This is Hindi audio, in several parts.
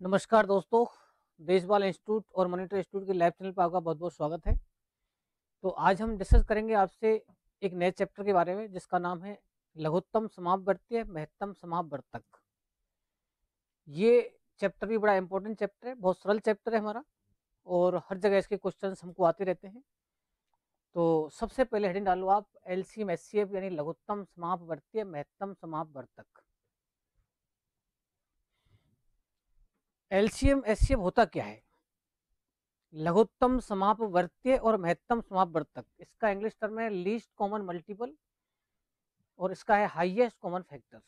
नमस्कार दोस्तों। देशपाल इंस्टीट्यूट और मॉनिटर इंस्टीट्यूट के लैब चैनल पर आपका बहुत बहुत स्वागत है। तो आज हम डिस्कस करेंगे आपसे एक नए चैप्टर के बारे में जिसका नाम है लघुत्तम समापवर्तीय महत्तम समापवर्तक। ये चैप्टर भी बड़ा इंपॉर्टेंट चैप्टर है, बहुत सरल चैप्टर है हमारा और हर जगह इसके क्वेश्चंस हमको आते रहते हैं। तो सबसे पहले हेडिंग डालो आप एलसीएम एचसीएफ यानी लघुत्तम समापवर्तीय महत्तम समापवर्तक। एलसीएम एचसीएफ होता क्या है? लघुत्तम समापवर्तीय और महत्तम समापवर्तक, इसका इंग्लिश टर्म है लीस्ट कॉमन मल्टीपल और इसका है हाईएस्ट कॉमन फैक्टर।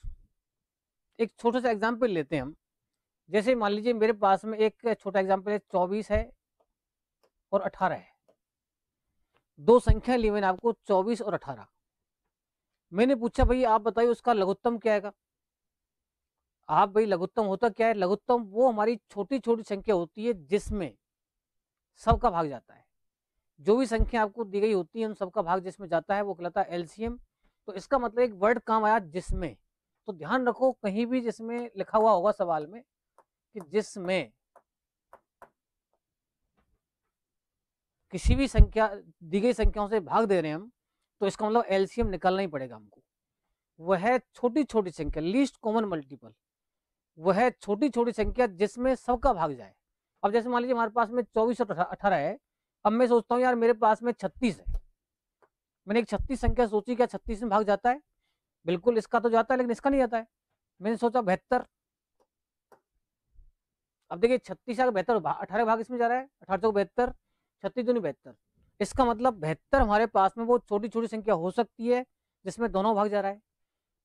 एक छोटा सा एग्जांपल लेते हैं हम। जैसे मान लीजिए मेरे पास में एक छोटा एग्जांपल है, 24 है और 18 है। दो संख्या ली मैंने आपको, 24 और 18। मैंने पूछा भाई आप बताइए उसका लघुत्तम क्या है। आप भाई लघुत्तम होता क्या है? लघुत्तम वो हमारी छोटी छोटी संख्या होती है जिसमें सबका भाग जाता है। जो भी संख्या आपको दी गई होती है उन सबका भाग जिसमें जाता है वो कहलाता है एलसीएम। तो इसका मतलब एक वर्ड काम आया जिसमें। तो ध्यान रखो कहीं भी जिसमें लिखा हुआ होगा सवाल में कि जिसमें किसी भी संख्या दी गई संख्याओं से भाग दे रहे हैं हम, तो इसका मतलब एलसीएम निकालना ही पड़ेगा हमको। वह छोटी छोटी संख्या लीस्ट कॉमन मल्टीपल, वह छोटी छोटी संख्या जिसमें सबका भाग जाए। अब जैसे मान लीजिए हमारे पास में 24 और 18 है। अब मैं सोचता हूँ यार मेरे पास में 36 है। मैंने एक 36 संख्या सोची, क्या 36 में भाग जाता है? बिल्कुल इसका तो जाता है लेकिन इसका नहीं जाता है। मैंने सोचा 72। अब देखिए 36 का 72 18 भाग इसमें जा रहा है, 18 को 72, 36 दूनी 72। इसका मतलब 72 हमारे पास में वो छोटी छोटी संख्या हो सकती है जिसमें दोनों भाग जा रहा है।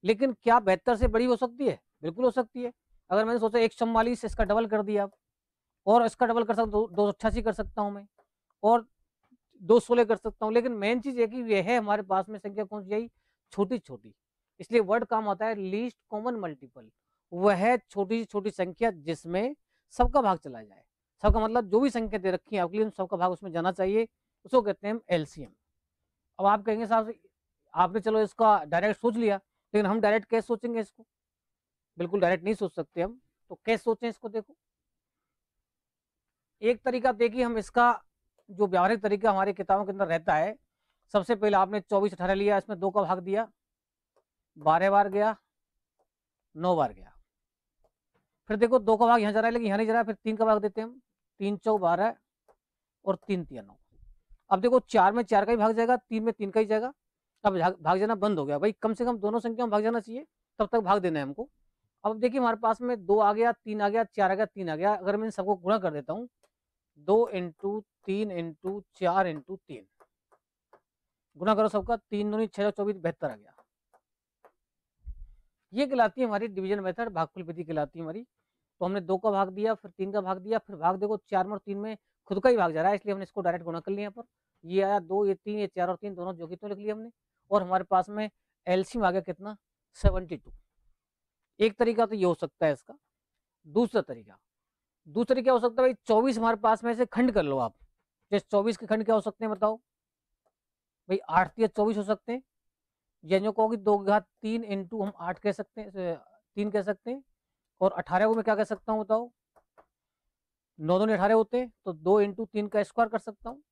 लेकिन क्या 72 से बड़ी हो सकती है? बिल्कुल हो सकती है। अगर मैंने सोचा 144 इसका डबल कर दिया अब, और इसका डबल कर सकता हूँ, 288 कर सकता हूँ मैं, और 216 कर सकता हूँ। लेकिन मेन चीज है कि यह है हमारे पास में संख्या कौन सी आई? छोटी छोटी। इसलिए वर्ड काम आता है लीस्ट कॉमन मल्टीपल। वह छोटी छोटी संख्या जिसमें सबका भाग चला जाए। सबका मतलब जो भी संख्या दे रखी है आपके लिए सबका भाग उसमें जाना चाहिए, उसको कहते हैं एलसीएम। अब आप कहेंगे साहब आपने चलो इसका डायरेक्ट सोच लिया, लेकिन हम डायरेक्ट कैसे सोचेंगे इसको? बिल्कुल डायरेक्ट नहीं सोच सकते हम। तो कैसे सोचें इसको? देखो एक तरीका देखिए हम इसका, जो व्यावहारिक तरीका हमारी किताबों के अंदर रहता है। सबसे पहले आपने 24 18 लिया, इसमें 2 का भाग दिया, 12 बार गया, 9 बार गया। फिर देखो 2 का भाग यहाँ जा रहा है लेकिन यहाँ नहीं जा रहा है, फिर 3 का भाग देते हैं हम, 3 चौ 12 और 3 तिया 9। अब देखो 4 में 4 का ही भाग जाएगा, 3 में 3 का ही जाएगा। अब भाग जाना बंद हो गया। भाई कम से कम दोनों संख्या में भाग जाना चाहिए, तब तक भाग देना है हमको। अब देखिए हमारे पास में 2 आ गया, 3 आ गया, 4 आ गया, 3 आ गया। अगर मैं सबको गुणा कर देता हूँ, 2 इंटू 3 इंटू 4 इंटू 3, गुना करो सबका, 3 दूनी 6 24 72 आ गया। ये कहलाती है हमारी डिवीजन मेथड, भागफल विधि कहलाती है हमारी। तो हमने 2 का भाग दिया, फिर 3 का भाग दिया, फिर भाग देखो 4 में और 3 में खुद का ही भाग जा रहा है, इसलिए हमने इसको डायरेक्ट गुणा कर लिया। यहाँ पर ये आया 2, ये 3, ये 4 और 3 दोनों जो कि तो लिख लिया हमने। और हमारे पास में एलसीएम आ गया कितना? 72। एक तरीका तो ये हो सकता है इसका। दूसरा क्या हो सकता है भाई? 24 हमारे पास में से खंड कर लो आप। जैसे 24 के खंड क्या हो सकते हैं बताओ भाई? 8 या 24 हो सकते हैं। या जो कहोगे 2 घात 3 इंटू हम 8 कह सकते हैं, 3 कह सकते हैं। और 18 को मैं क्या कह सकता हूँ बताओ? 9 दूनी 18 होते हैं, तो 2 इंटू 3 का स्क्वायर कर सकता हूँ।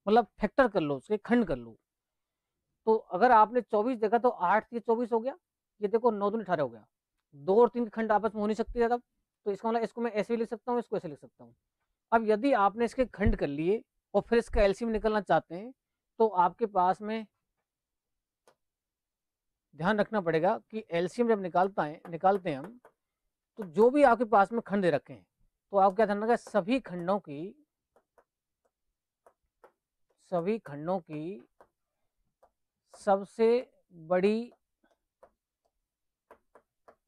मतलब फैक्टर कर लो, उसके खंड कर लो। तो अगर आपने 24 देखा तो 8 ये 24 हो गया, ये देखो 9 दूनी 18 हो गया। 2 और 3 के खंड आपस में हो नहीं सकते तब। तो इसका मतलब इसको मैं ऐसे भी लिख सकता हूँ, इसको ऐसे लिख सकता हूँ। अब यदि आपने इसके खंड कर लिए और फिर इसका एलसीएम निकलना चाहते हैं, तो आपके पास में ध्यान रखना पड़ेगा कि एलसीएम जब निकालते हैं हम, तो जो भी आपके पास में खंड दे रखे हैं, तो आप क्या ध्यान रखना, सभी खंडों की सबसे बड़ी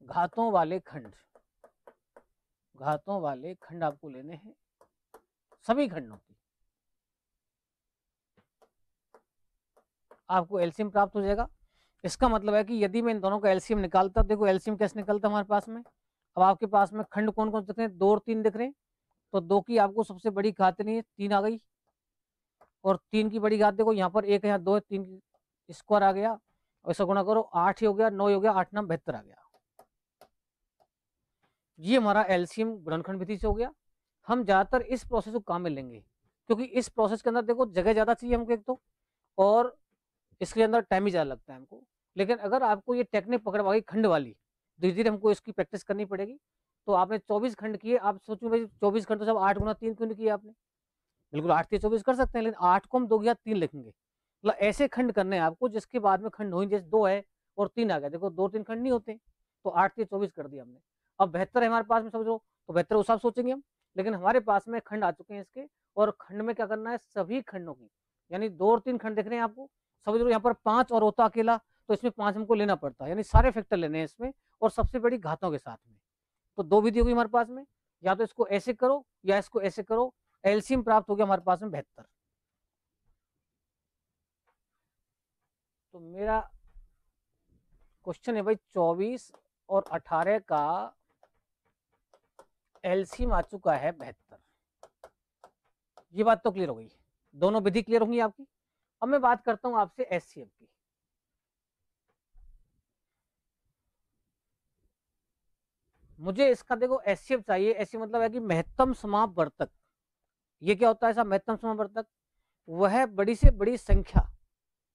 घातों वाले खंड आपको लेने हैं, सभी खंडों की। आपको एलसीएम प्राप्त हो जाएगा। इसका मतलब है कि यदि मैं इन दोनों का एलसीएम निकालता, देखो एलसीएम कैसे निकलता हमारे पास में। अब आपके पास में खंड कौन कौन से दिख रहे हैं? 2 और 3 दिख रहे हैं। तो 2 की आपको सबसे बड़ी घात नहीं है, 3 आ गई। और 3 की बड़ी घात देखो यहाँ पर 1 है, यहाँ 2 है, 3 स्क्वायर आ गया। और इसका गुणा करो, 8 ही हो गया, 9 हो गया, 8 9 72 आ गया। ये हमारा एलसीएम गुणनखंड विधि से हो गया। हम ज़्यादातर इस प्रोसेस को काम में लेंगे, क्योंकि इस प्रोसेस के अंदर देखो जगह ज़्यादा चाहिए हमको एक तो, और इसके अंदर टाइम ही ज़्यादा लगता है हमको। लेकिन अगर आपको ये टेक्निक पकड़ आ गई खंड वाली, धीरे-धीरे हमको इसकी प्रैक्टिस करनी पड़ेगी। तो आपने 24 खंड किए, आप सोचो भाई 24 खंड तो सब 8 गुना 3 क्यों नहीं किए आपने? बिल्कुल 8 के 24 कर सकते हैं, लेकिन 8 को हम 2 या 3 लिखेंगे। मतलब ऐसे खंड करने हैं आपको जिसके बाद में खंड हो ही, जैसे 2 है और 3 आ गया, देखो 2-3 खंड नहीं होते, तो 8 के 24 कर दिया हमने। अब 72 है हमारे पास में समझो, तो 72 उस हिसाब से सोचेंगे हम, लेकिन हमारे पास में खंड आ चुके हैं इसके, और खंड में क्या करना है, सभी खंडों की, यानी 2 और 3 खंड दिख रहे हैं आपको, समझ लो यहाँ पर 5 और होता अकेला, तो इसमें 5 हमको लेना पड़ता है, यानी सारे फैक्टर लेने हैं इसमें, और सबसे बड़ी घातों के साथ में। तो 2 विधि होगी हमारे पास में, या तो इसको ऐसे करो या इसको ऐसे करो, एलसीएम प्राप्त हो गया हमारे पास में 72। तो मेरा क्वेश्चन है भाई 24 और 18 का एलसीएम आ चुका है 72। ये बात तो क्लियर हो गई, दोनों विधि क्लियर होंगी आपकी। अब मैं बात करता हूं आपसे एचसीएफ की। मुझे इसका देखो एचसीएफ चाहिए, एचसीएफ मतलब है कि महत्तम समापवर्तक। ये क्या होता है ऐसा महत्तम समापवर्तक? वह बड़ी से बड़ी संख्या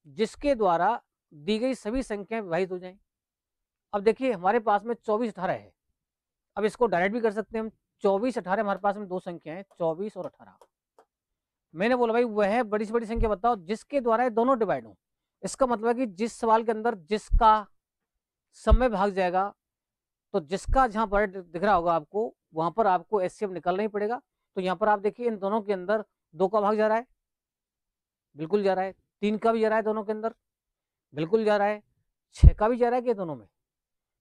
जिसके द्वारा दी गई सभी संख्याएं विभाजित हो जाएं। अब देखिए हमारे पास में 24-18 है, अब इसको डायरेक्ट भी कर सकते हैं हम। 24-18 हमारे पास में दो संख्या है, 24 और 18। मैंने बोला भाई वह बड़ी से बड़ी संख्या बताओ जिसके द्वारा ये दोनों डिवाइड हो। इसका मतलब है कि जिस सवाल के अंदर जिसका समय भाग जाएगा, तो जिसका जहां पर दिख रहा होगा आपको, वहां पर आपको एचसीएफ निकालना ही पड़ेगा। तो यहाँ पर आप देखिए इन दोनों के अंदर 2 का भाग जा रहा है, बिल्कुल जा रहा है। 3 का भी जा रहा है दोनों के अंदर, बिल्कुल जा रहा है। 6 का भी जा रहा है कि दोनों में,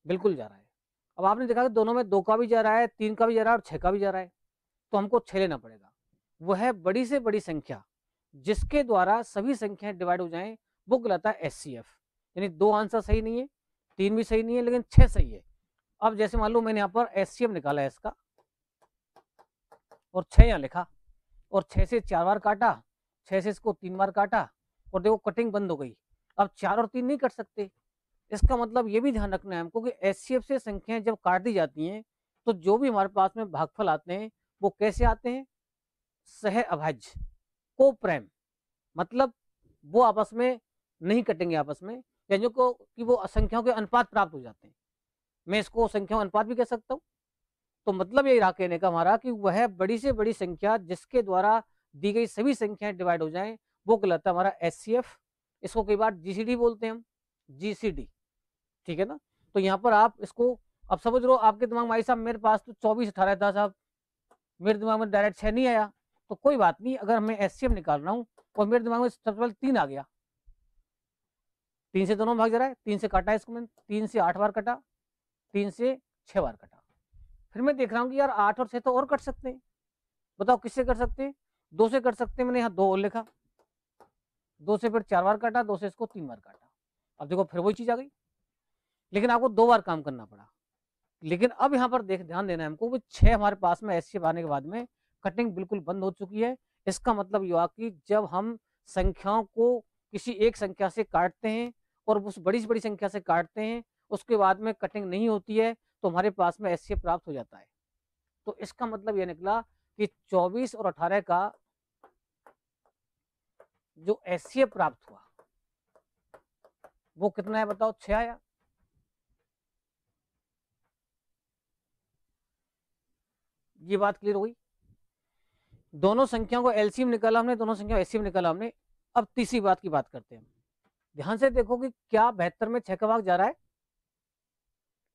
बिल्कुल जा रहा है। अब आपने देखा कि दोनों में 2 का भी जा रहा है, 3 का भी जा रहा है और 6 का भी जा रहा है, तो हमको 6 लेना पड़ेगा। वह बड़ी से बड़ी संख्या जिसके द्वारा सभी संख्याएं डिवाइड हो जाएं, वो कहलाता है एचसीएफ। यानी 2 आंसर सही नहीं है, 3 भी सही नहीं है, लेकिन 6 सही है। अब जैसे मान लो मैंने यहाँ पर एचसीएफ निकाला है इसका, और 6 यहाँ लिखा, और 6 से 4 बार काटा, 6 से इसको 3 बार काटा, और देखो कटिंग बंद हो गई। अब 4 और 3 नहीं कट सकते। इसका मतलब ये भी ध्यान रखना है हमको कि एचसीएफ से संख्याएं जब काट दी जाती हैं, तो जो भी हमारे पास में भागफल आते हैं वो कैसे आते हैं? सह अभाज्य, को प्रेम, मतलब वो आपस में नहीं कटेंगे आपस में, यानी को कि वो संख्याओं के अनुपात प्राप्त हो जाते हैं। मैं इसको संख्याओं अनुपात भी कह सकता हूँ। तो मतलब ये रहा कहने का हमारा कि वह बड़ी से बड़ी संख्या जिसके द्वारा दी गई सभी संख्याएं डिवाइड हो जाएं, वो कहलाता है हमारा एचसीएफ। इसको कई बार जीसीडी बोलते हैं हम, जीसीडी, ठीक है ना। तो यहाँ पर आप इसको अब समझ लो, आपके दिमाग में आई साहब मेरे पास तो 24-18 था साहब, मेरे दिमाग में डायरेक्ट 6 नहीं आया, तो कोई बात नहीं। अगर मैं एचसीएफ निकाल रहा हूँ और मेरे दिमाग में सबसे पहले 3 आ गया, 3 से दोनों भाग जा रहा है, 3 से काटा इसको मैंने, 3 से 8 बार कटा, 3 से 6 बार कटा। फिर मैं देख रहा हूँ कि यार 8 और 6 तो और कट सकते हैं, बताओ किससे कर सकते हैं? 2 से कर सकते हैं, मैंने यहाँ 2 और लिखा, 2 से फिर 4 बार काटा, 2 से इसको 3 बार काटा। अब देखो फिर वही चीज आ गई, लेकिन आपको 2 बार काम करना पड़ा। लेकिन अब यहाँ पर देख ध्यान देना है हमको कि 6 हमारे पास में एचसीएफ आने के बाद में कटिंग बिल्कुल बंद हो चुकी है। इसका मतलब ये हुआ कि जब हम संख्याओं को किसी एक संख्या से काटते हैं और उस बड़ी से बड़ी संख्या से काटते हैं, उसके बाद में कटिंग नहीं होती है, तो हमारे पास में एचसीएफ प्राप्त हो जाता है। तो इसका मतलब यह निकला कि 24 और 18 का जो एचसीएफ प्राप्त हुआ वो कितना है बताओ? 6 आया। ये बात क्लियर हो गई। दोनों संख्याओं को एलसीएम निकाला हमने, दोनों संख्याओं एचसीएफ निकाला हमने। अब तीसरी बात की बात करते हैं। ध्यान से देखो कि क्या 72 में 6 का भाग जा रहा है?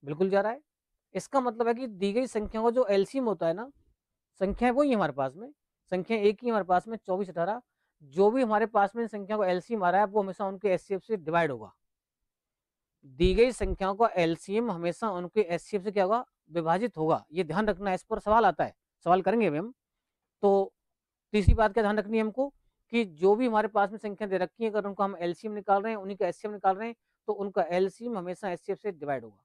बिल्कुल जा रहा है। इसका मतलब है कि दी गई संख्याओं का जो एलसीएम होता है ना, संख्या वही है हमारे पास में, संख्या एक ही हमारे पास में 24-18। जो भी हमारे पास में संख्या को एलसीएम आ रहा है वो हमेशा उनके एचसीएफ से डिवाइड होगा। दी गई संख्याओं का एलसीएम हमेशा उनके एचसीएफ से क्या होगा? विभाजित होगा। ये ध्यान रखना है, इस पर सवाल आता है, सवाल करेंगे अभी हम। तो तीसरी बात क्या ध्यान रखनी है हमको कि जो भी हमारे पास में संख्या दे रखी है, अगर उनको हम एलसीएम निकाल रहे हैं, उन्हीं का एचसीएफ निकाल रहे हैं, तो उनका एलसीएम हमेशा एचसीएफ से डिवाइड होगा।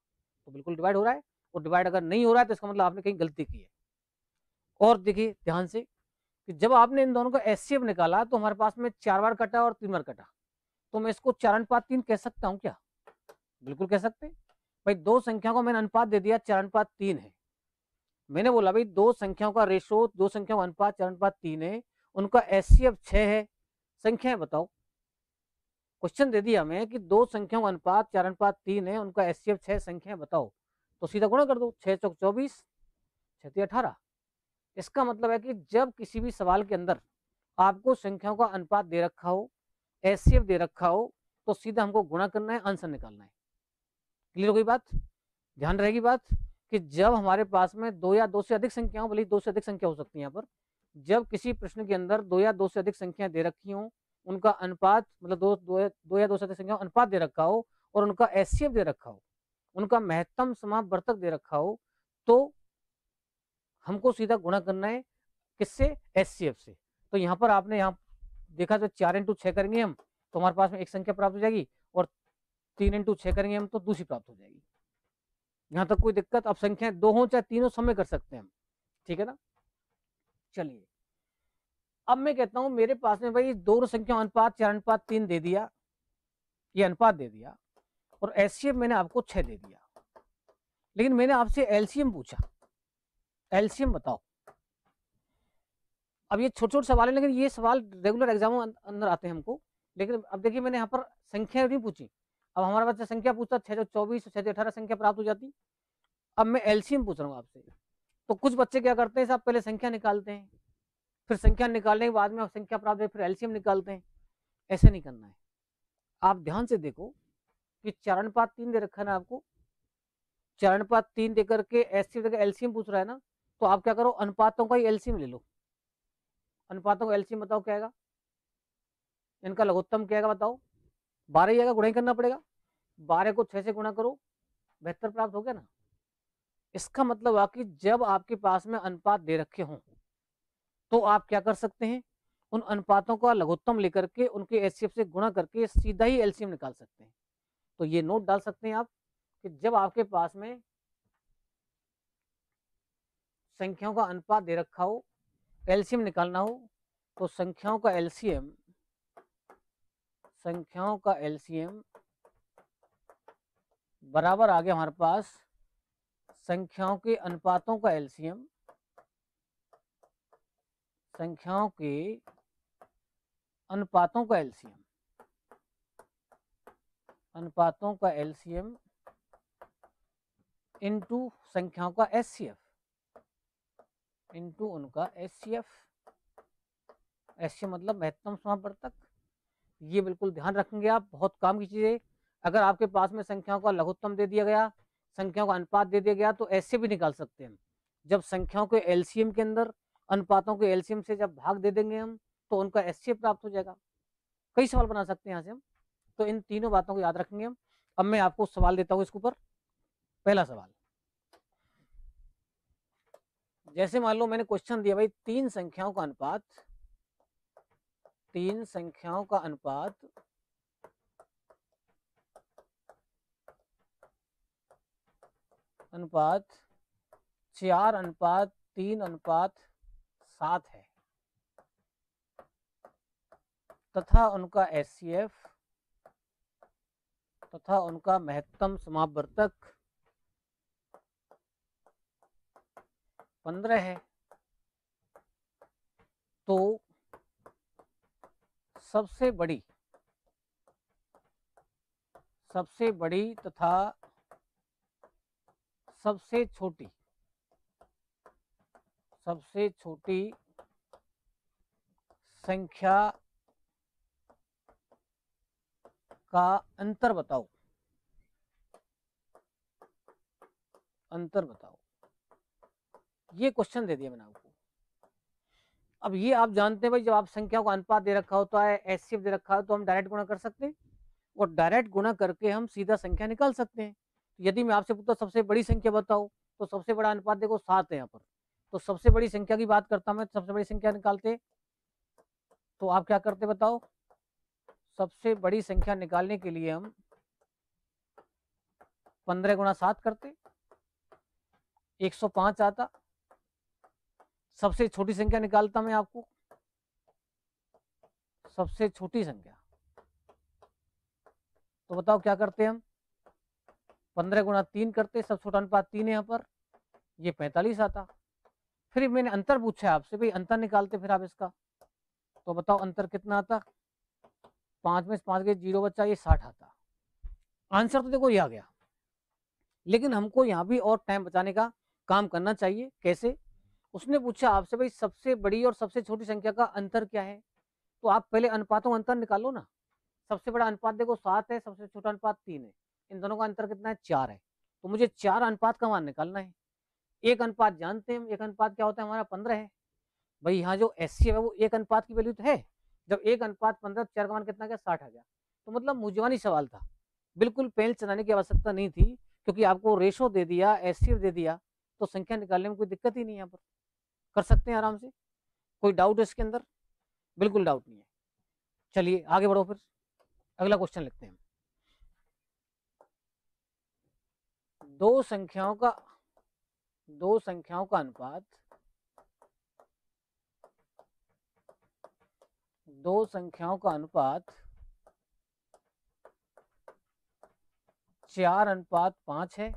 तो बिल्कुल डिवाइड हो रहा है, और डिवाइड अगर नहीं हो रहा है तो इसका मतलब आपने कहीं गलती की है। और देखिए ध्यान से कि जब आपने इन दोनों का एचसीएफ निकाला तो हमारे पास में 4 बार कटा और 3 बार कटा, तो मैं इसको 4:3 कह सकता हूँ क्या? बिल्कुल कह सकते हैं। भाई दो संख्या को मैंने अनुपात दे दिया, 4:3 है, मैंने बोला भाई दो संख्याओं का रेशो, दो संख्याओं का अनुपात 4:3 है, उनका एचसीएफ 6 है, संख्याएं बताओ। क्वेश्चन दे दिया हमें कि दो संख्याओं का अनुपात 4:3 है, उनका एचसीएफ 6, संख्याएं बताओ, तो सीधा गुणा कर दो, 6 चौक 24, 6 18। इसका मतलब है कि जब किसी भी सवाल के अंदर आपको संख्याओं का अनुपात दे रखा हो, एचसीएफ दे रखा हो, तो सीधा हमको गुणा करना है, आंसर निकालना है। क्लियर हो गई बात? ध्यान रहेगी बात कि जब हमारे पास में दो या दो से अधिक संख्याओं, भले दो से अधिक संख्या हो सकती है यहाँ पर, जब किसी प्रश्न के अंदर दो या दो से अधिक संख्या दे रखी हो, उनका अनुपात मतलब दो या दो से अधिक संख्या अनुपात दे रखा हो और उनका एचसीएफ दे रखा हो, उनका महत्तम समापवर्तक दे रखा हो, तो हमको सीधा गुणा करना है किससे? एचसीएफ से। तो यहाँ पर आपने यहाँ देखा तो 4 × 6 करेंगे हम तो हमारे पास में एक संख्या प्राप्त हो जाएगी, और 3 × 6 करेंगे हम तो दूसरी प्राप्त हो जाएगी। यहाँ तक कोई दिक्कत? अब संख्याएं दो हो चाहे तीन हो, सब में कर सकते हैं हम, ठीक है ना? चलिए अब मैं कहता हूं मेरे पास में भाई दोनों संख्या अनुपात 4:3 दे दिया, ये अनुपात दे दिया, और एचसीएफ मैंने आपको 6 दे दिया, लेकिन मैंने आपसे एलसीएम पूछा, एलसीएम बताओ। अब ये छोटे छोटे सवाल है, लेकिन ये सवाल रेगुलर एग्जामों अंदर आते हैं हमको। लेकिन अब देखिए मैंने यहाँ पर संख्या नहीं पूछी, अब हमारा बच्चा संख्या पूछता 6 24 6 18 संख्या प्राप्त हो जाती। अब मैं एलसीएम पूछ रहा हूँ आपसे। तो कुछ बच्चे क्या करते हैं साहब, पहले संख्या निकालते हैं, फिर संख्या निकालने के बाद में संख्या प्राप्त है, फिर एलसीएम निकालते हैं। ऐसे नहीं करना है। आप ध्यान से देखो कि 4:3 दे रखा है ना आपको, 4:3 दे करके एलसीएम पूछ रहा है ना, तो आप क्या करो, अनुपातों का ही एलसीएम ले लो। अनुपातों का एलसीएम बताओ क्या आएगा, इनका लघुत्तम क्या आएगा बताओ? 12 ही आएगा, गुणा ही करना पड़ेगा। 12 को 6 से गुणा करो, 72 प्राप्त हो गया ना। इसका मतलब हुआ कि जब आपके पास में अनुपात दे रखे हों तो आप क्या कर सकते हैं, उन अनुपातों का लघुत्तम लेकर के उनके एचसीएफ से गुणा करके सीधा ही एलसीएम निकाल सकते हैं। तो ये नोट डाल सकते हैं आप कि जब आपके पास में संख्याओं का अनुपात दे रखा हो, एलसीएम निकालना हो, तो संख्याओं का एलसीएम बराबर आ गया हमारे पास संख्याओं के अनुपातों का एलसीएम, संख्याओं के अनुपातों का एलसीएम, अनुपातों का एलसीएम इनटू संख्याओं का एचसीएफ, इनटू उनका एचसीएफ। एचसीएफ मतलब महत्तम समापवर्तक। ये बिल्कुल ध्यान रखेंगे आप, बहुत काम की चीज है। अगर आपके पास में संख्याओं का लघुत्तम दे दिया गया, संख्याओं का अनुपात दे दिया गया, तो ऐसे भी निकाल सकते हैं। जब संख्याओं के एलसीएम के अंदर अनुपातों के एलसीएम से जब भाग दे देंगे हम, तो उनका एचसीएफ प्राप्त हो जाएगा। कई सवाल बना सकते हैं यहाँ से हम, तो इन तीनों बातों को याद रखेंगे हम। अब मैं आपको सवाल देता हूँ इसके ऊपर। पहला सवाल, जैसे मान लो मैंने क्वेश्चन दिया भाई तीन संख्याओं का अनुपात, तीन संख्याओं का अनुपात अनुपात 4:3:7 है, तथा उनका एचसीएफ तथा उनका महत्तम समापवर्तक 15 है। तो सबसे बड़ी तथा सबसे छोटी संख्या का अंतर बताओ, अंतर बताओ। ये क्वेश्चन दे दिया मैंने आपको। अब ये आप जानते हैं भाई, जब आप संख्याओं का अनुपात दे रखा होता है, एचसीएफ दे रखा हो, तो हम डायरेक्ट गुणा कर सकते हैं, और डायरेक्ट गुणा करके हम सीधा संख्या निकाल सकते हैं। यदि मैं आपसे पूछता सबसे बड़ी संख्या बताओ, तो सबसे बड़ा अनुपात देखो 7 है यहाँ पर, तो सबसे बड़ी संख्या की बात करता मैं, सबसे बड़ी संख्या निकालते, तो आप क्या करते बताओ? सबसे बड़ी संख्या निकालने के लिए हम 15 × 7 करते, 105 आता। सबसे छोटी संख्या निकालता मैं आपको, सबसे छोटी संख्या, तो बताओ क्या करते हम? 15 × 3 करते, सब छोटा अनुपात 3 है यहाँ पर, ये 45 आता। फिर मैंने अंतर पूछा आपसे, भाई अंतर निकालते फिर आप इसका, तो बताओ अंतर कितना आता, 5 में से 5 गए 0 बच्चा, ये 60 आता। आंसर तो देखो ये आ गया, लेकिन हमको यहाँ भी और टाइम बचाने का काम करना चाहिए। कैसे? उसने पूछा आपसे भाई सबसे बड़ी और सबसे छोटी संख्या का अंतर क्या है, तो आप पहले अनुपातों का अंतर निकालो ना। सबसे बड़ा अनुपात देखो 7 है, सबसे छोटा अनुपात 3 है, इन दोनों का अंतर कितना है, 4 है। तो मुझे 4 अनुपात का मान निकालना है। एक अनुपात जानते हैं, एक अनुपात क्या होता है हमारा, 15 है। भाई यहाँ जो एस है वो एक अनुपात की वैल्यू तो है, जब 1:15, 4 का मान कितना गया, 60 आ गया। तो मतलब मुझवानी सवाल था, बिल्कुल पेल चलाने की आवश्यकता नहीं थी, क्योंकि आपको रेशो दे दिया, एस दे दिया, तो संख्या निकालने में कोई दिक्कत ही नहीं है, यहाँ पर कर सकते हैं आराम से। कोई डाउट है इसके अंदर? बिल्कुल डाउट नहीं है। चलिए आगे बढ़ो, फिर अगला क्वेश्चन लिखते हैं। दो संख्याओं का अनुपात, दो संख्याओं का अनुपात 4:5 है,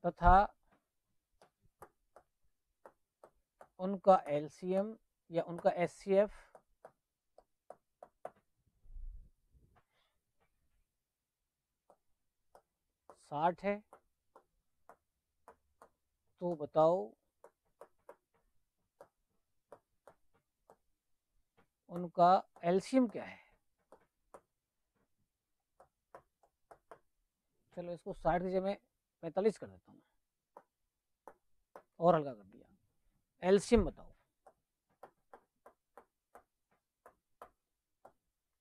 तथा उनका एलसीएम या उनका एचसीएफ 60 है, तो बताओ उनका एलसीएम क्या है। चलो इसको 60 की जगह मैं 45 कर देता हूँ, और हल्का कर दिया। एलसीएम बताओ।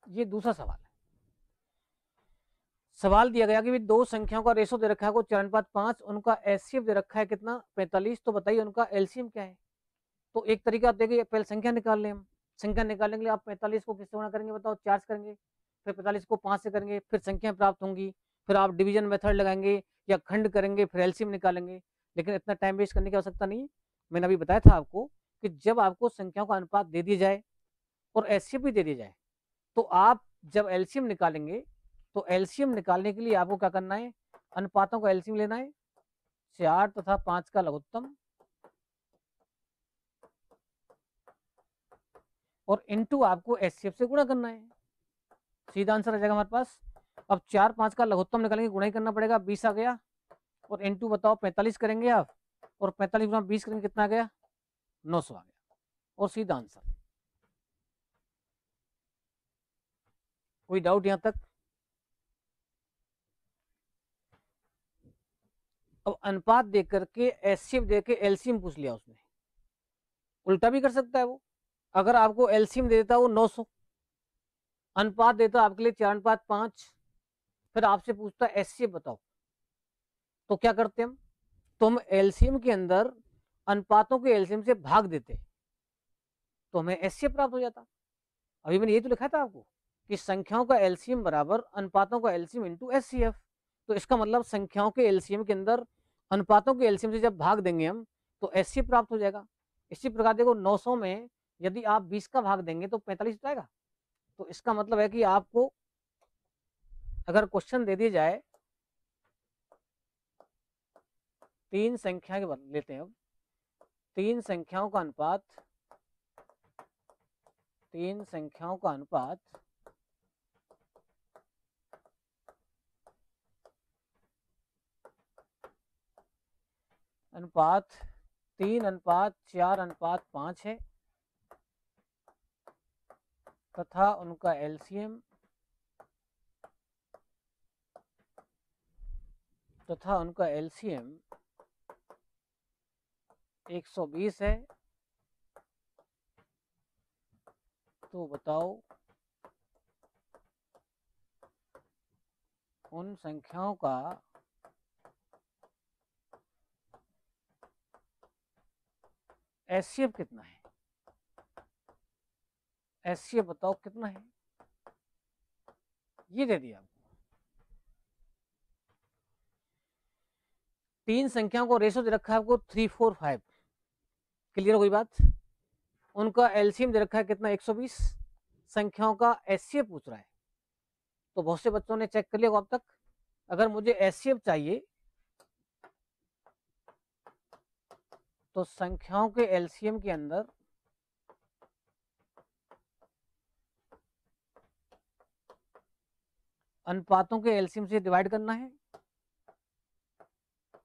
ये दूसरा सवाल है। सवाल दिया गया कि भी दो संख्याओं का रेशो दे रखा है को 4:5, उनका एचसीएफ दे रखा है कितना, 45, तो बताइए उनका एलसीएम क्या है। तो एक तरीका आप देखिए, पहले संख्या निकाल लें हम। संख्या निकालने के लिए आप 45 को किससे गुणा करेंगे, बताओ, 4 से करेंगे, फिर 45 को 5 से करेंगे, फिर संख्या प्राप्त होंगी, फिर आप डिवीजन मेथड लगाएंगे या खंड करेंगे, फिर एलसीएम निकालेंगे। लेकिन इतना टाइम वेस्ट करने की आवश्यकता नहीं। मैंने अभी बताया था आपको कि जब आपको संख्याओं का अनुपात दे दिया जाए और एचसीएफ भी दे दिया जाए, तो आप जब एलसीएम निकालेंगे, तो एलसीएम निकालने के लिए आपको क्या करना है, अनुपातों का एलसीएम लेना है, 4 तथा 5 का लघुत्तम, और इनटू आपको एचसीएफ से गुणा करना है। सीधा आंसर आ जाएगा हमारे पास। अब 4, 5 का लघुत्तम निकालेंगे, गुणा ही करना पड़ेगा, 20 आ गया, और इनटू बताओ 45 करेंगे आप, और 45 गुणा 20 करेंगे, कितना आ गया, 900 आ गया, और सीधा आंसर। कोई डाउट यहां तक? अब अनुपात देख करके एचसीएफ दे के एलसीएम पूछ लिया उसने। उल्टा भी कर सकता है वो, अगर आपको एलसीएम दे देता वो 900, अनुपात देता आपके लिए 4:5, फिर आपसे पूछता एचसीएफ बताओ, तो क्या करते हम, तो हम एलसीएम के अंदर अनुपातों के एलसीएम से भाग देते, तो हमें एचसीएफ प्राप्त हो जाता। अभी मैंने ये तो लिखा था आपको कि संख्याओं का एलसीएम बराबर अनुपातों का एलसीएम इंटू एचसीएफ। तो इसका मतलब संख्याओं के एलसीएम के अंदर अनुपातों के एलसीएम से जब भाग देंगे हम, तो एचसीएफ प्राप्त हो जाएगा। इसी प्रकार देखो 900 में यदि आप 20 का भाग देंगे तो 45 आएगा। तो इसका मतलब है कि आपको अगर क्वेश्चन दे दिया जाए, तीन संख्या के लेते हैं अब, तीन संख्याओं का अनुपात, तीन संख्याओं का अनुपात अनुपात 3:4:5 है, तथा उनका एलसीएम तथा उनका एलसीएम 120 है, तो बताओ उन संख्याओं का एचसीएफ कितना है। एचसीएफ बताओ कितना है, ये दे दिया आपको। तीन संख्याओं को रेशो दे रखा है आपको 3, 4, 5। क्लियर हो गई बात। उनका एलसीएम दे रखा है कितना, 120। संख्याओं का एचसीएफ पूछ रहा है, तो बहुत से बच्चों ने चेक कर लिया अब तक। अगर मुझे एचसीएफ चाहिए तो संख्याओं के एलसीएम के अंदर अनुपातों के एलसीएम से डिवाइड करना है,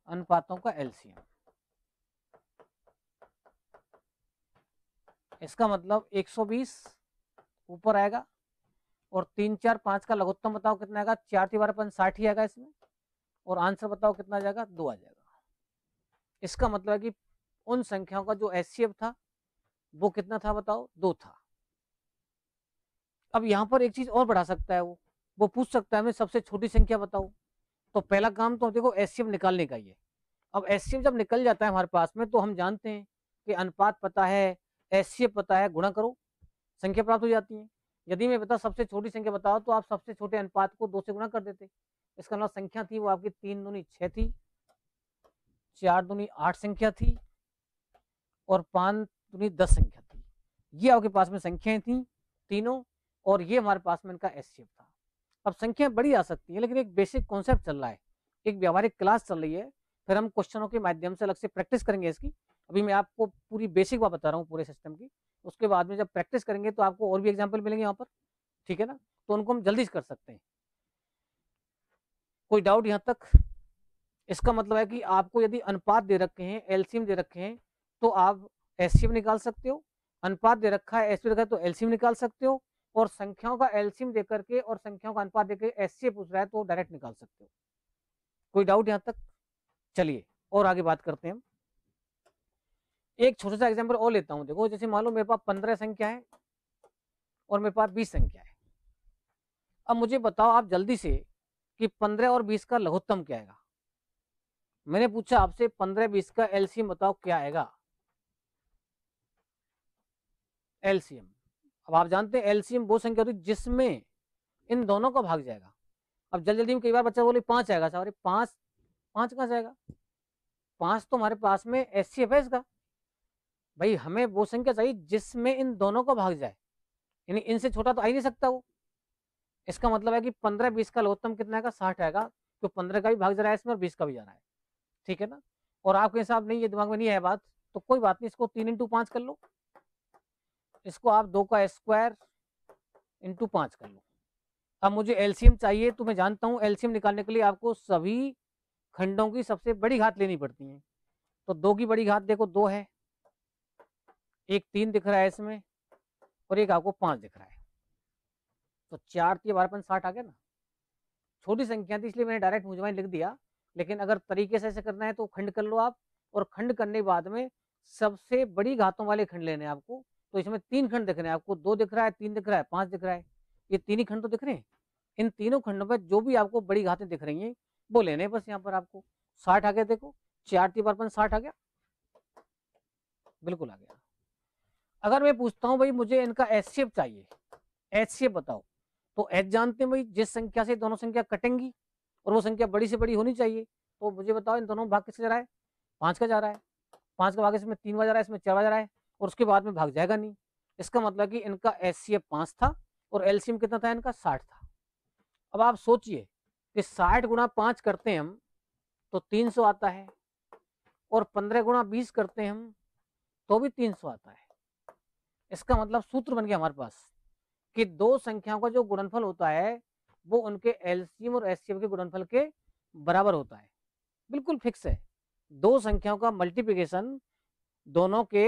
अनुपातों का एलसीएम। इसका मतलब 120 ऊपर आएगा और 3 4 5 का लघुत्तम बताओ कितना आएगा, 4 3 12 60 ही आएगा इसमें, और आंसर बताओ कितना आ जाएगा, 2 आ जाएगा। इसका मतलब है कि उन संख्याओं का जो एचसीएफ था वो कितना था बताओ, 2 था। अब यहाँ पर एक चीज और बढ़ा सकता है, वो पूछ सकता है हमें सबसे छोटी संख्या बताओ। तो पहला काम तो देखो एचसीएफ निकालने का ही है। अब एचसीएफ जब निकल जाता है हमारे पास में तो हम जानते हैं कि अनुपात पता है, एचसीएफ पता है, गुणा करो संख्या प्राप्त हो जाती है। यदि मैं बता सबसे छोटी संख्या बताओ तो आप सबसे छोटे अनुपात को 2 से गुणा कर देते। इसका मतलब संख्या थी वो आपकी 3 दूनी 6 थी, 4 दूनी 8 संख्या थी और 5 दूनी 10 संख्या थी। ये आपके पास में संख्याएं थी तीनों, और ये हमारे पास में इनका एचसीएफ था। अब संख्या बड़ी आ सकती है लेकिन एक बेसिक कॉन्सेप्ट चल रहा है, एक व्यवहारिक क्लास चल रही है, फिर हम क्वेश्चनों के माध्यम से अलग से प्रैक्टिस करेंगे इसकी। अभी मैं आपको पूरी बेसिक बात बता रहा हूँ पूरे सिस्टम की, उसके बाद में जब प्रैक्टिस करेंगे तो आपको और भी एग्जाम्पल मिलेंगे यहाँ पर, ठीक है ना, तो उनको हम जल्दी कर सकते हैं। कोई डाउट यहाँ तक? इसका मतलब है कि आपको यदि अनुपात दे रखे हैं, एलसीएम दे रखे हैं, तो आप एचसीएफ निकाल सकते हो। अनुपात दे रखा है, एचसीएफ रखा है तो एलसीएम निकाल सकते हो, और संख्याओं का एलसीएम देकर के और संख्याओं का अनुपात देकर एचसीएफ पूछ रहा है तो डायरेक्ट निकाल सकते हो। कोई डाउट यहाँ तक? चलिए और आगे बात करते हैं। एक छोटा सा एग्जाम्पल और लेता हूँ। देखो जैसे मान लो मेरे पास 15 संख्या है और मेरे पास 20 संख्या है। अब मुझे बताओ आप जल्दी से कि 15 और 20 का लघुत्तम क्या आएगा। मैंने पूछा आपसे 15 20 का एलसीएम बताओ क्या आएगा, एलसीएम। अब आप जानते हैं एलसीएम वो संख्या होती है जिसमें इन दोनों का भाग जाएगा। अब जल्दी जल्दी में कई बार बच्चा बोले 5 आएगा, सॉरी 5 कहाँ से आएगा, 5 तो हमारे पास में एचसीएफ है इसका। भाई हमें वो संख्या चाहिए जिसमें इन दोनों का भाग जाए, यानी इनसे छोटा तो आ ही नहीं सकता वो। इसका मतलब है कि 15 20 का लघुत्तम कितना आएगा, 60 आएगा, तो 15 का भी भाग जा रहा है इसमें और 20 का भी जा रहा है, ठीक है ना। और आपके हिसाब नहीं, ये दिमाग में नहीं है बात, तो कोई बात नहीं, इसको 3 × 5 कर लो, इसको आप 2 का स्क्वायर × 5 कर लो। अब मुझे एलसीएम चाहिए, तो मैं जानता हूँ एलसीएम निकालने के लिए आपको सभी खंडों की सबसे बड़ी घात लेनी पड़ती है। तो 2 की बड़ी घात देखो 2 है, एक 3 दिख रहा है इसमें, और एक आपको 5 दिख रहा है, तो 4 3 12 60 आ गया ना। छोटी संख्या थी इसलिए मैंने डायरेक्ट मुझे लिख दिया, लेकिन अगर तरीके से ऐसे करना है तो खंड कर लो आप, और खंड करने के बाद में सबसे बड़ी घातों वाले खंड लेने हैं आपको। तो इसमें 3 खंड दिख रहे हैं आपको, 2 दिख रहा है, 3 दिख रहा है, 5 दिख रहा है, ये 3 ही खंड तो दिख रहे हैं। इन तीनों खंडों पर जो भी आपको बड़ी घातें दिख रही हैं वो लेने बस। यहाँ पर आपको 60 आ गया, देखो 4 3 12 60 आ गया, बिल्कुल आ गया। अगर मैं पूछता हूँ भाई मुझे इनका एचसीएफ चाहिए, एचसीएफ बताओ, तो एच जानते हैं भाई जिस संख्या से दोनों संख्या कटेंगी और वो संख्या बड़ी से बड़ी होनी चाहिए। तो मुझे बताओ इन दोनों भाग किससे जा रहा है, 5 का जा रहा है, 5 का भाग इसमें 3 बार जा रहा है, इसमें 4 बार जा रहा है, और उसके बाद में भाग जाएगा नहीं। इसका मतलब कि इनका एचसीएफ 5 था और एलसीएम कितना था इनका, 60 था। अब आप सोचिए कि 60 × 5 करते हैं हम तो 300 आता है, और 15 × 20 करते हैं हम तो भी 300 आता है। इसका मतलब सूत्र बन गया हमारे पास कि दो संख्याओं का जो गुणनफल होता है वो उनके एलसीएम और एचसीएफ के गुणनफल के बराबर होता है, बिल्कुल फिक्स है। दो संख्याओं का मल्टीप्लिकेशन दोनों के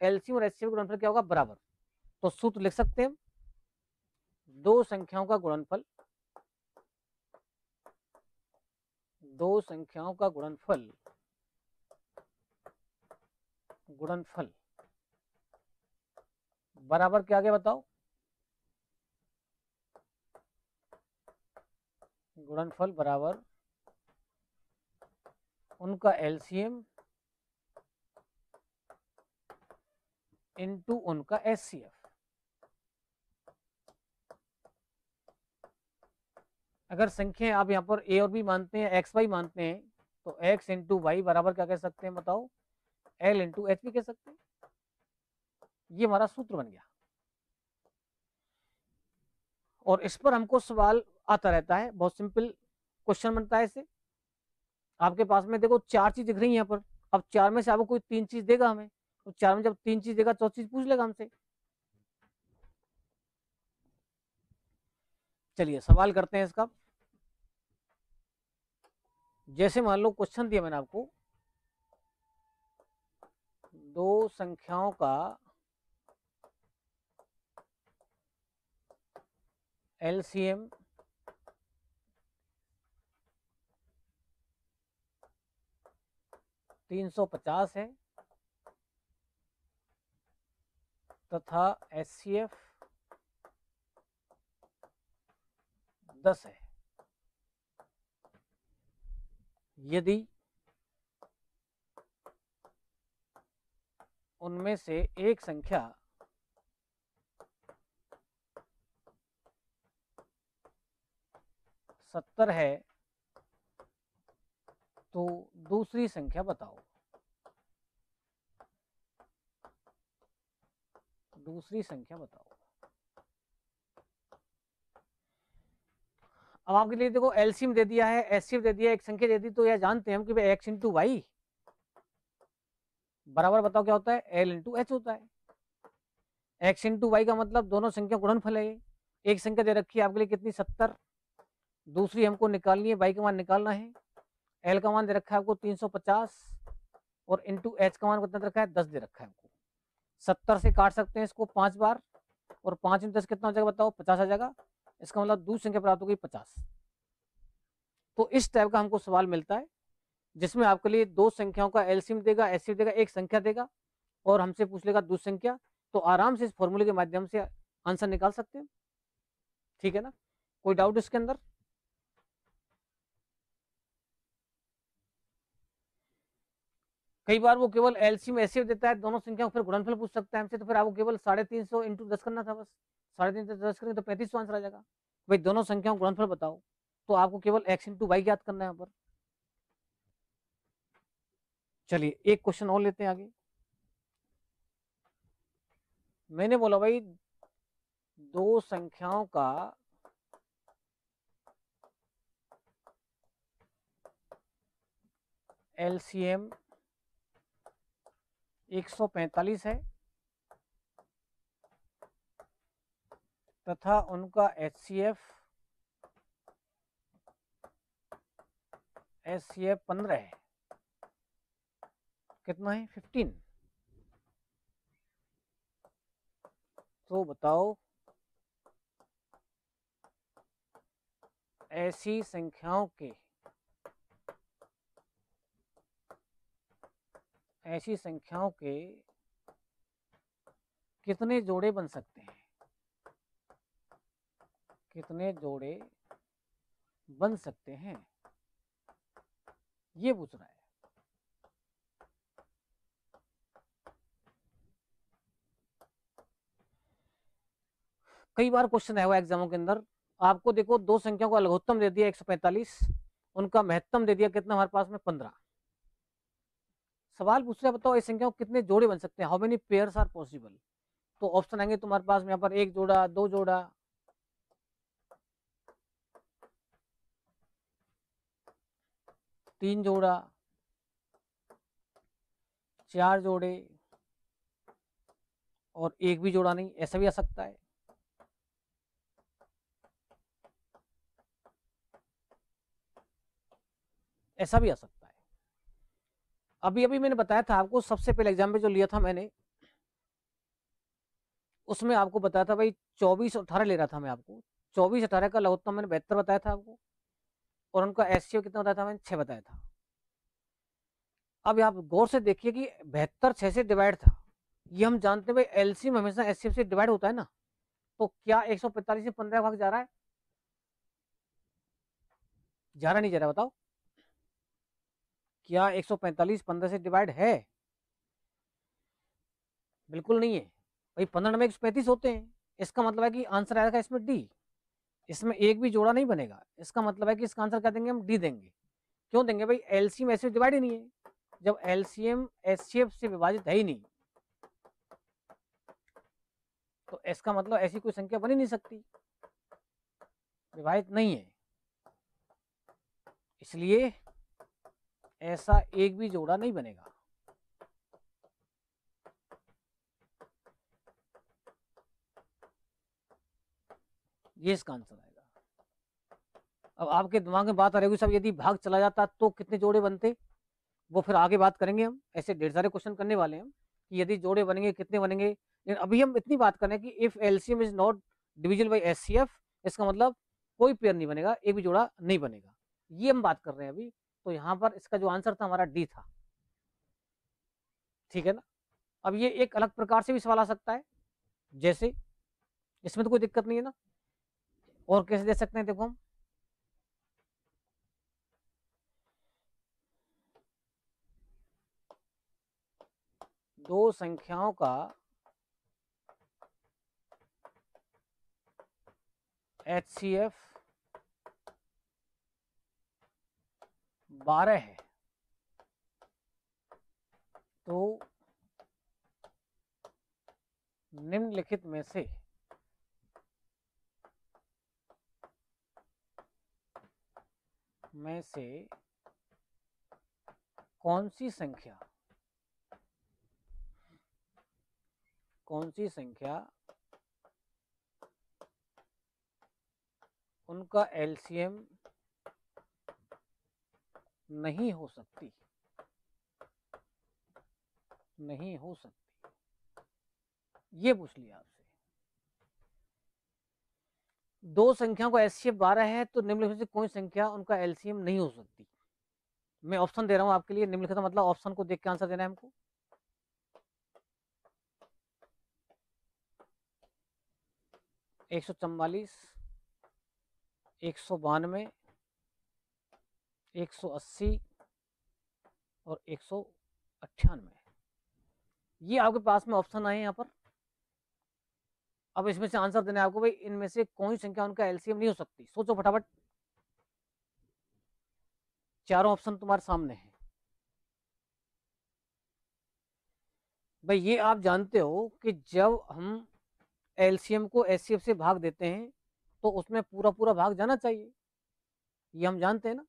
एलसीएम और एचसीएफ के गुणनफल क्या होगा, बराबर। तो सूत्र लिख सकते हैं, दो संख्याओं का गुणनफल, दो संख्याओं का गुणनफल बराबर क्या आ गया बताओ, गुणनफल बराबर उनका एलसीएम इनटू उनका एचसीएफ। अगर संख्या आप यहाँ पर ए और बी मानते हैं, एक्स वाई मानते हैं, तो एक्स इंटू वाई बराबर क्या कह सकते हैं बताओ, एल इंटू एच भी कह सकते हैं। ये हमारा सूत्र बन गया, और इस पर हमको सवाल आता रहता है, बहुत सिंपल क्वेश्चन बनता है इससे। आपके पास में देखो 4 चीज दिख रही है यहाँ पर, अब 4 में से आपको कोई 3 चीज देगा हमें, तो 4 में जब 3 चीज देगा, चौथी चीज पूछ लेगा हमसे। चलिए सवाल करते हैं इसका। जैसे मान लो क्वेश्चन दिया मैंने आपको, दो संख्याओं का एलसीएम 350 है तथा एचसीएफ 10 है। यदि उनमें से एक संख्या सत्तर है तो दूसरी संख्या बताओ। दूसरी संख्या बताओ। अब आपके लिए देखो एलसीएम दे दिया है, एचसीएफ दे दिया है, एक संख्या दे दी, तो यह जानते हैं हम कि भाई एक्स इंटू वाई बराबर बताओ क्या होता है, एल इंटू एच होता है। एक्स इंटू वाई का मतलब दोनों संख्या गुणनफल है। एक संख्या दे रखी है आपके लिए कितनी, 70, दूसरी हमको निकालनी है, वाई का मान निकालना है। एल का मान दे रखा है आपको 350 और इंटू एच का मान कितना दे रखा है, 10 दे रखा है आपको। 70 से काट सकते हैं इसको 5 बार, और 5 इंटू 10 कितना हो जाएगा बताओ, 50 आ जाएगा। इसका मतलब दूसरी संख्या प्राप्त होगी 50। तो इस टाइप का हमको सवाल मिलता है जिसमें आपके लिए दो संख्याओं का एलसीएम देगा, एचसीएफ देगा, एक संख्या देगा और हमसे पूछ लेगा दूसरी संख्या। तो आराम से इस फॉर्मूले के माध्यम से आंसर निकाल सकते हैं। ठीक है ना, कोई डाउट इसके अंदर? कई बार वो केवल एलसीएम एचसीएफ देता है, दोनों संख्याओं फिर गुणनफल पूछ सकता है हमसे, तो फिर आपको केवल 350 इंटू 10 करना था बस। 350 10 करेंगे तो 3500 आंसर आ जाएगा। भाई दोनों संख्याओं गुणनफल बताओ, तो आपको केवल एक्स इंटू वाई ज्ञात करना है यहाँ पर। चलिए एक क्वेश्चन और लेते हैं आगे। मैंने बोला भाई दो संख्याओं का एलसीएम 145 है तथा उनका एचसीएफ 15 है। कितना है, 15। तो बताओ ऐसी संख्याओं के कितने जोड़े बन सकते हैं, कितने जोड़े बन सकते हैं, ये पूछ रहा है। कई बार क्वेश्चन आया हुआ एग्जामों के अंदर, आपको देखो दो संख्याओं का लघुत्तम दे दिया 145, उनका महत्तम दे दिया कितना हमारे पास में 15। सवाल पूछ रहा है बताओ इस संख्या को कितने जोड़े बन सकते हैं, how many pairs are possible. तो ऑप्शन आएंगे तुम्हारे पास में यहाँ पर, एक जोड़ा, दो जोड़ा, तीन जोड़ा, चार जोड़े और एक भी जोड़ा नहीं, ऐसा भी आ सकता है। ऐसा भी आ सकता है। अभी अभी मैंने बताया था आपको, सबसे पहले एग्जाम में जो लिया था मैंने, उसमें आपको बताया था भाई 24 और 18 ले रहा था मैं आपको। 24 18 का लघुत्तम मैंने 72 बताया था आपको, और उनका एचसीएफ कितना बताया था मैंने, 6 बताया था। अब आप गौर से देखिए कि 72 6 से डिवाइड था, ये हम जानते हैं भाई एलसीएम हमेशा एचसीएफ से डिवाइड होता है ना। तो क्या 145 से 15 भाग जा रहा है, जा रहा नहीं जा रहा बताओ, क्या 145 15 से डिवाइड है? बिल्कुल नहीं है भाई, 15 में 135 होते हैं। इसका मतलब है कि आंसर आएगा इसमें डी, इसमें एक भी जोड़ा नहीं बनेगा। इसका मतलब है कि इसका आंसर क्या देंगे हम, डी देंगे। क्यों देंगे भाई, एलसीएम एचसीएफ डिवाइड ही नहीं है। जब एलसीएम एचसीएफ से विभाजित है ही नहीं, तो इसका मतलब ऐसी कोई संख्या बन ही नहीं सकती, विभाजित नहीं है। इसलिए ऐसा एक भी जोड़ा नहीं बनेगा। ये इसका आंसर आएगा। अब आपके दिमाग में बात आ रही होगी साहब यदि भाग चला जाता तो कितने जोड़े बनते, वो फिर आगे बात करेंगे हम, ऐसे ढेर सारे क्वेश्चन करने वाले हैं हम कि यदि जोड़े बनेंगे कितने बनेंगे। लेकिन अभी हम इतनी बात कर रहे हैं कि if LCM is not divisible by HCF, इसका मतलब कोई पेयर नहीं बनेगा, एक भी जोड़ा नहीं बनेगा, ये हम बात कर रहे हैं अभी। तो यहाँ पर इसका जो आंसर था हमारा डी था, ठीक है ना। अब ये एक अलग प्रकार से भी सवाल आ सकता है, जैसे इसमें तो कोई दिक्कत नहीं है ना, और कैसे दे सकते हैं देखो हम, दो संख्याओं का HCF 12 है तो निम्नलिखित में से कौन सी संख्या उनका एलसीएम नहीं हो सकती, ये पूछ लिया आपसे। दो संख्याओं का एचसीएफ 12 है तो निम्नलिखित में से कौन संख्या उनका एलसीएम नहीं हो सकती। मैं ऑप्शन दे रहा हूं आपके लिए, निम्नलिखित का मतलब ऑप्शन को देख के आंसर देना है हमको। 144, 192, 180 और 198, ये आपके पास में ऑप्शन आए यहाँ पर। अब इसमें से आंसर देना है आपको, भाई इनमें से कौन सी संख्या उनका एलसीएम नहीं हो सकती। सोचो फटाफट, चारों ऑप्शन तुम्हारे सामने हैं। भाई ये आप जानते हो कि जब हम एलसीएम को एचसीएफ से भाग देते हैं तो उसमें पूरा पूरा भाग जाना चाहिए, ये हम जानते हैं ना।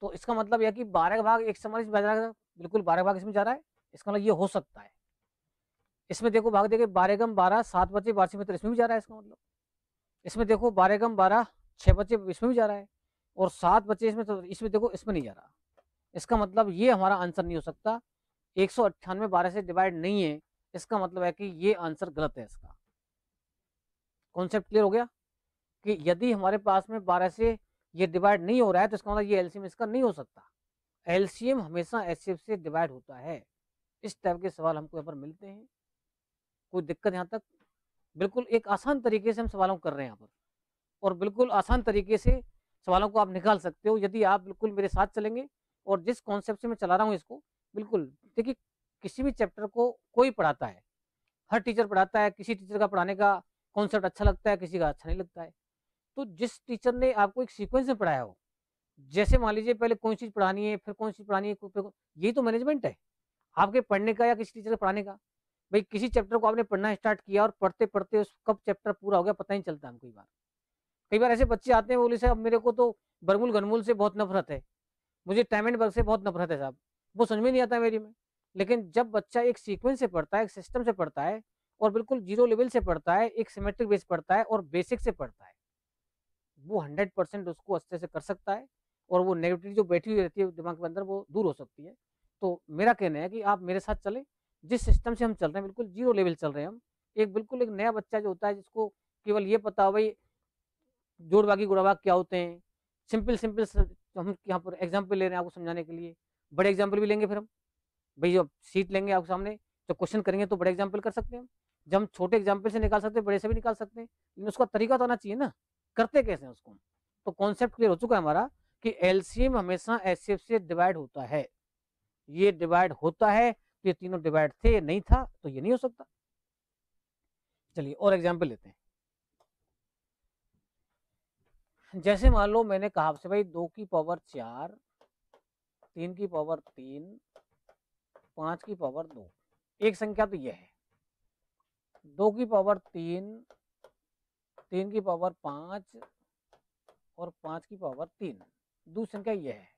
तो इसका मतलब यह कि 12 का भाग एक समाज में जा रहा है, बिल्कुल 12 भाग इसमें जा रहा है, इसका मतलब ये हो सकता है। इसमें देखो भाग देखे 12 गम 12 7 बचे 12 इसमें भी जा रहा है, इसका मतलब इसमें देखो 12 गम 12 6 बचे इसमें भी जा रहा है, और 7 बचे इसमें, तो इसमें देखो इसमें नहीं जा रहा। इसका मतलब ये हमारा आंसर नहीं हो सकता, 198 12 से डिवाइड नहीं है, इसका मतलब है कि ये आंसर गलत है इसका। कॉन्सेप्ट क्लियर हो गया कि यदि हमारे पास में 12 से ये डिवाइड नहीं हो रहा है तो इसका मतलब ये एलसीएम इसका नहीं हो सकता। एलसीएम हमेशा एचसीएफ से डिवाइड होता है। इस टाइप के सवाल हमको यहाँ पर मिलते हैं। कोई दिक्कत यहाँ तक? बिल्कुल एक आसान तरीके से हम सवालों कर रहे हैं यहाँ पर, और बिल्कुल आसान तरीके से सवालों को आप निकाल सकते हो यदि आप बिल्कुल मेरे साथ चलेंगे। और जिस कॉन्सेप्ट से मैं चला रहा हूँ इसको, बिल्कुल देखिए, किसी भी चैप्टर को कोई पढ़ाता है, हर टीचर पढ़ाता है, किसी टीचर का पढ़ाने का कॉन्सेप्ट अच्छा लगता है, किसी का अच्छा नहीं लगता है। तो जिस टीचर ने आपको एक सीक्वेंस में पढ़ाया हो, जैसे मान लीजिए पहले कौन चीज पढ़ानी है फिर कौन चीज पढ़ानी है, यही तो मैनेजमेंट है आपके पढ़ने का या किसी टीचर का पढ़ाने का। भाई किसी चैप्टर को आपने पढ़ना स्टार्ट किया और पढ़ते पढ़ते उस कब चैप्टर पूरा हो गया पता नहीं चलता। हम कई बार ऐसे बच्चे आते हैं, बोले साहब मेरे को तो बरमूल घनमूल से बहुत नफरत है, मुझे टाइम एंड वर्क से बहुत नफरत है साहब, वो समझ में नहीं आता मेरी में। लेकिन जब बच्चा एक सीक्वेंस से पढ़ता है, एक सिस्टम से पढ़ता है, और बिल्कुल जीरो लेवल से पढ़ता है, एक सिमेट्रिक बेस पढ़ता है और बेसिक से पढ़ता है, वो 100% उसको अच्छे से कर सकता है, और वो नेगेटिविटी जो बैठी हुई रहती है दिमाग के अंदर वो दूर हो सकती है। तो मेरा कहना है कि आप मेरे साथ चले, जिस सिस्टम से हम चल रहे हैं बिल्कुल जीरो लेवल चल रहे हैं हम। एक बिल्कुल एक नया बच्चा जो होता है जिसको केवल ये पता हो भाई जोड़ बाकी गुणा भाग क्या होते हैं, सिंपल सिंपल हम यहाँ पर एग्जाम्पल ले रहे हैं आपको समझाने के लिए। बड़े एग्जाम्पल भी लेंगे फिर हम, भाई जब सीट लेंगे आपके सामने, जब क्वेश्चन करेंगे तो बड़े एग्जाम्पल कर सकते हैं हम। जब हम छोटे एग्जाम्पल से निकाल सकते हैं, बड़े से भी निकाल सकते हैं, लेकिन उसका तरीका तो आना चाहिए ना, करते कैसे हैं उसको। तो कॉन्सेप्ट क्लियर हो चुका है हमारा कि एलसीएम हमेशा एचसीएफ से डिवाइड होता है। ये डिवाइड होता है, तो ये तीनों डिवाइड थे, नहीं था तो ये नहीं हो सकता। चलिए और एग्जाम्पल लेते हैं। जैसे मान लो मैंने कहा आपसे भाई 2 की पावर 4, 3 की पावर 3, 5 की पावर 2, एक संख्या तो यह है। 2 की पावर 3, 3 की पावर 5 और 5 की पावर 3, दूसरी संख्या यह है।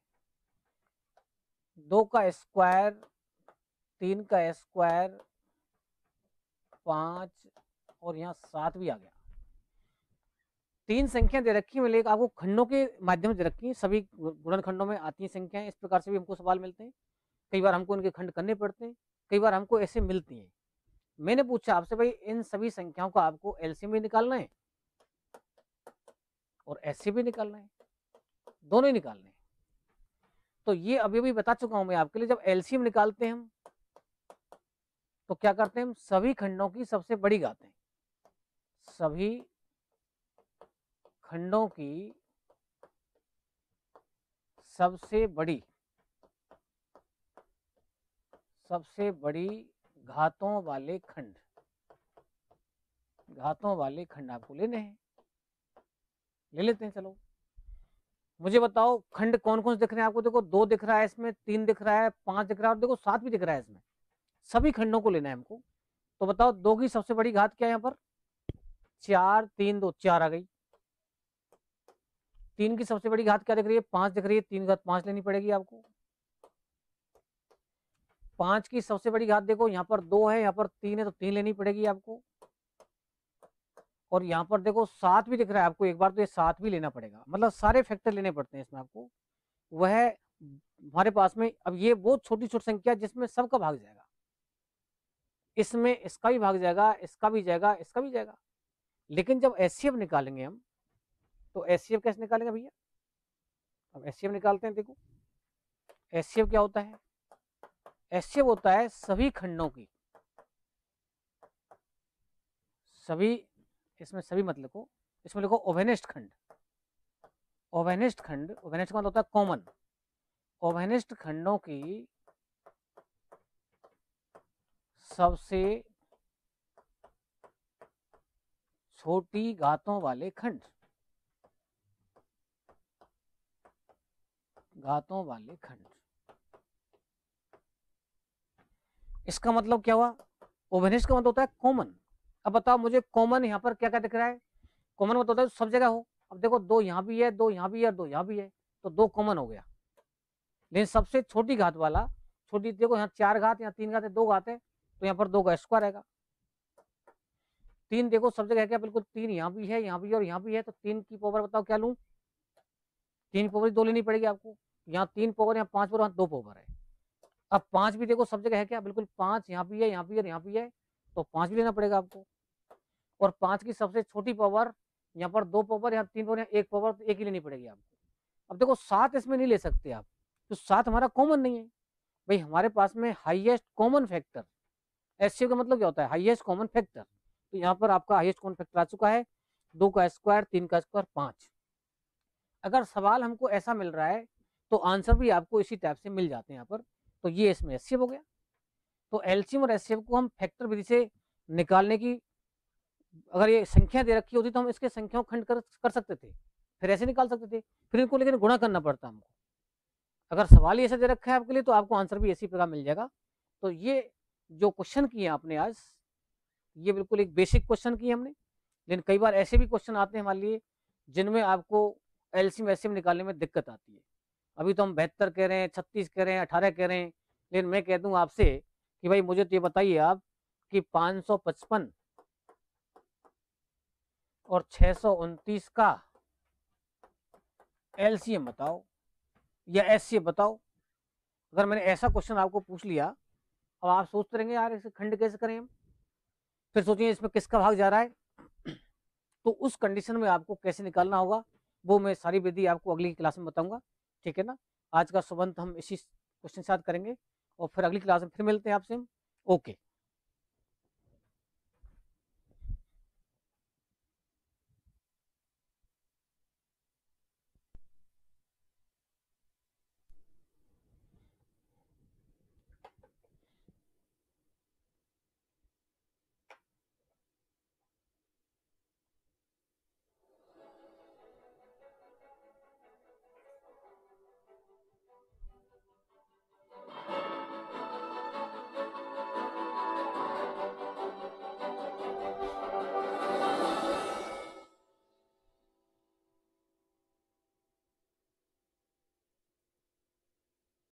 2 का स्क्वायर, 3 का स्क्वायर, 5 और यहाँ 7 भी आ गया। 3 संख्या दे रखी है, मतलब आपको खंडों के माध्यम से दे रखी है, सभी गुणनखंडों में आती हैं संख्याएं, इस प्रकार से भी हमको सवाल मिलते हैं। कई बार हमको इनके खंड करने पड़ते हैं, कई बार हमको ऐसे मिलती हैं। मैंने पूछा आपसे भाई इन सभी संख्याओं का आपको एलसीएम भी निकालना है और एचसीएफ भी निकालना है, दोनों ही निकालने हैं। तो ये अभी भी बता चुका हूं मैं आपके लिए, जब एलसीएम निकालते हैं हम तो क्या करते हैं, हम सभी खंडों की सबसे बड़ी घात है, सभी खंडों की सबसे बड़ी घातों वाले खंड आपको लेने हैं, ले लेते हैं। चलो मुझे बताओ खंड कौन कौन से दिख रहे हैं आपको, देखो 2 दिख रहा है इसमें, 3 दिख रहा है, 5 दिख रहा है और देखो 7 भी दिख रहा है इसमें, सभी खंडों को लेना है हमको। तो बताओ 2 की सबसे बड़ी घात क्या है यहाँ पर, 4, 3, 2, 4 आ गई। 3 की सबसे बड़ी घात क्या दिख रही है, 5 दिख रही है, 3 घात 5 लेनी पड़ेगी आपको। 5 की सबसे बड़ी घात देखो यहाँ पर 2 है, यहाँ पर 3 है, तो 3 लेनी पड़ेगी आपको। और यहाँ पर देखो 7 भी दिख रहा है आपको, एक बार तो ये 7 भी लेना पड़ेगा, मतलब सारे फैक्टर लेने पड़ते हैं इसमें आपको। वह हमारे पास में, अब ये बहुत छोटी छोटी संख्या जिसमें सबका भाग जाएगा, इसमें इसका भी भाग जाएगा, इसका भी जाएगा, इसका भी जाएगा। लेकिन जब एचसीएफ निकालेंगे हम, तो एचसीएफ कैसे निकालेंगे भैया, अब एचसीएफ निकालते हैं। देखो एचसीएफ क्या होता है, एचसीएफ होता है सभी खंडों की, सभी, इसमें सभी मत लिखो, इसमें लिखो ओवेनेस्ट खंड। ओवेनेस्ट खंड, ओवेनेस्ट का मतलब होता है कॉमन, ओवेनेस्ट खंडों की सबसे छोटी घातों वाले खंड, घातों वाले खंड। इसका मतलब क्या हुआ, ओवेनेस्ट का मतलब होता है कॉमन। अब बताओ मुझे कॉमन यहाँ पर क्या क्या दिख रहा है, कॉमन मतलब होता है सब जगह हो। अब देखो 2 यहाँ भी है, 2 यहाँ भी है, 2 यहाँ भी है, तो 2 कॉमन हो गया। लेकिन सबसे छोटी घात वाला, छोटी देखो यहाँ 4 घात, यहाँ 3 घात है, 2 घात है, तो यहाँ पर 2 का स्क्वायर आएगा। 3 देखो सब जगह है क्या, बिल्कुल 3 यहाँ भी है, यहाँ भी और यहाँ भी है, तो 3 की पावर बताओ क्या लूँ, 3 की पावर 2 लेनी पड़ेगी आपको। यहाँ 3 पावर, यहाँ 5 पावर, यहाँ 2 पावर है। अब 5 भी देखो सब जगह है क्या, बिल्कुल 5 यहाँ भी है, यहाँ भी है, यहाँ भी है, तो 5 भी लेना पड़ेगा आपको। और 5 की सबसे छोटी पावर, यहाँ पर 2 पावर, यहाँ 3 पावर, यहाँ 1 पावर, तो 1 ही लेनी पड़ेगी आपको। अब देखो 7 इसमें नहीं ले सकते आप, तो 7 हमारा कॉमन नहीं है भाई, हमारे पास में हाईएस्ट कॉमन फैक्टर, एचसीएफ का मतलब क्या होता है, हाईएस्ट कॉमन फैक्टर। तो यहाँ पर आपका हाईएस्ट कॉमन फैक्टर आ चुका है, 2 का स्क्वायर, 3 का स्क्वायर, 5। अगर सवाल हमको ऐसा मिल रहा है तो आंसर भी आपको इसी टाइप से मिल जाते हैं यहाँ पर। तो ये इसमें एचसीएफ हो गया। तो एलसीएम और एचसीएफ को हम फैक्टर विधि से निकालने की, अगर ये संख्या दे रखी होती तो हम इसके संख्याओं खंड कर सकते थे, फिर ऐसे निकाल सकते थे, फिर इनको लेकिन गुणा करना पड़ता हमको। अगर सवाल ही ऐसा दे रखा है आपके लिए तो आपको आंसर भी इसी प्रकार मिल जाएगा। तो ये जो क्वेश्चन किए आपने आज, ये बिल्कुल एक बेसिक क्वेश्चन किए हमने, लेकिन कई बार ऐसे भी क्वेश्चन आते हैं हमारे लिए जिनमें आपको एलसीएम एचसीएफ निकालने में दिक्कत आती है। अभी तो हम 72 कह रहे हैं, 36 कह रहे हैं, 18 कह रहे हैं, लेकिन मैं कह दूं आपसे कि भाई मुझे तो ये बताइए आप कि 555 और 629 का एलसीएम बताओ या एचसीएफ बताओ। अगर मैंने ऐसा क्वेश्चन आपको पूछ लिया, अब आप सोचते रहेंगे यार इसे खंड कैसे करें हम, फिर सोचिए इसमें किसका भाग जा रहा है। तो उस कंडीशन में आपको कैसे निकालना होगा वो मैं सारी विधि आपको अगली क्लास में बताऊंगा, ठीक है ना। आज का सुबंत हम इसी क्वेश्चन के साथ करेंगे और फिर अगली क्लास में फिर मिलते हैं आपसे हम। ओके।